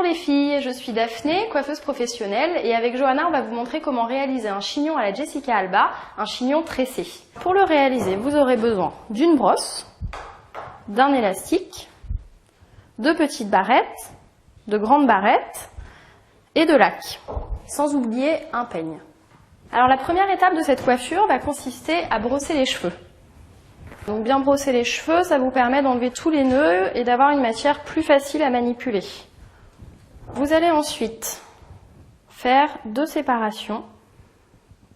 les filles, je suis Daphné, coiffeuse professionnelle et avec Johanna on va vous montrer comment réaliser un chignon à la Jessica Alba, un chignon tressé. Pour le réaliser, vous aurez besoin d'une brosse, d'un élastique, de petites barrettes, de grandes barrettes et de lac, sans oublier un peigne. Alors la première étape de cette coiffure va consister à brosser les cheveux. Donc bien brosser les cheveux, ça vous permet d'enlever tous les nœuds et d'avoir une matière plus facile à manipuler. Vous allez ensuite faire 2 séparations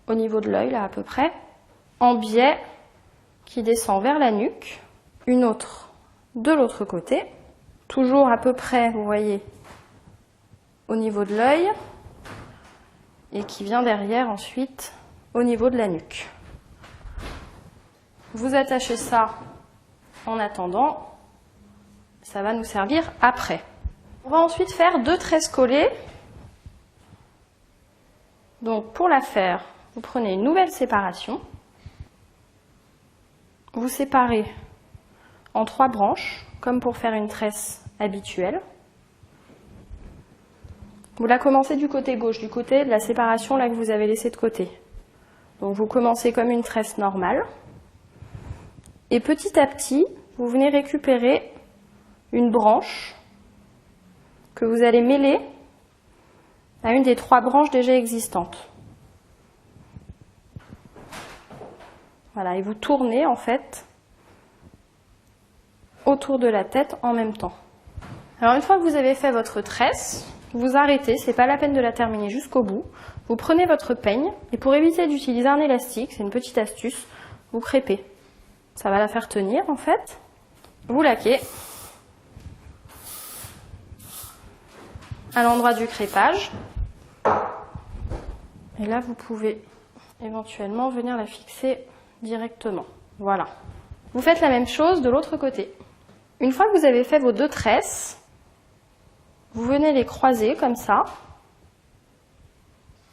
au niveau de l'œil, là à peu près, en biais qui descend vers la nuque, une autre de l'autre côté, toujours à peu près, vous voyez, au niveau de l'œil, et qui vient derrière ensuite au niveau de la nuque. Vous attachez ça en attendant, ça va nous servir après. On va ensuite faire 2 tresses collées. Donc pour la faire, vous prenez une nouvelle séparation, vous séparez en 3 branches, comme pour faire une tresse habituelle. Vous la commencez du côté gauche, du côté de la séparation là que vous avez laissée de côté. Donc vous commencez comme une tresse normale. Et petit à petit, vous venez récupérer une branche que vous allez mêler à une des 3 branches déjà existantes. Voilà, et vous tournez en fait autour de la tête en même temps. Alors une fois que vous avez fait votre tresse, vous arrêtez, c'est pas la peine de la terminer jusqu'au bout. Vous prenez votre peigne et pour éviter d'utiliser un élastique, c'est une petite astuce, vous crêpez. Ça va la faire tenir en fait. Vous laquez à l'endroit du crêpage. Et là, vous pouvez éventuellement venir la fixer directement. Voilà. Vous faites la même chose de l'autre côté. Une fois que vous avez fait vos 2 tresses, vous venez les croiser comme ça.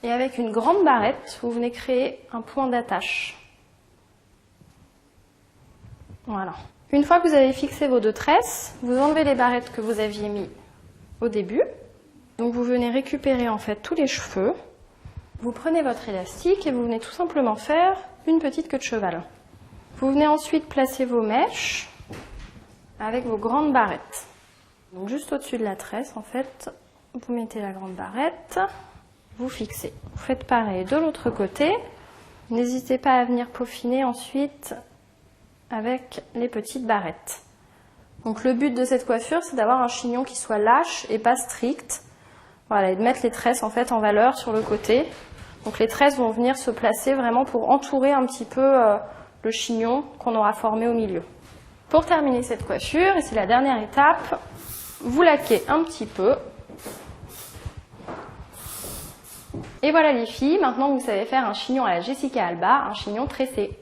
Et avec une grande barrette, vous venez créer un point d'attache. Voilà. Une fois que vous avez fixé vos 2 tresses, vous enlevez les barrettes que vous aviez mis au début. Donc vous venez récupérer en fait tous les cheveux. Vous prenez votre élastique et vous venez tout simplement faire une petite queue de cheval. Vous venez ensuite placer vos mèches avec vos grandes barrettes. Donc juste au-dessus de la tresse en fait, vous mettez la grande barrette, vous fixez. Vous faites pareil de l'autre côté. N'hésitez pas à venir peaufiner ensuite avec les petites barrettes. Donc le but de cette coiffure, c'est d'avoir un chignon qui soit lâche et pas strict. Voilà, et de mettre les tresses en fait en valeur sur le côté. Donc les tresses vont venir se placer vraiment pour entourer un petit peu le chignon qu'on aura formé au milieu. Pour terminer cette coiffure, et c'est la dernière étape, vous laquez un petit peu. Et voilà les filles, maintenant vous savez faire un chignon à la Jessica Alba, un chignon tressé.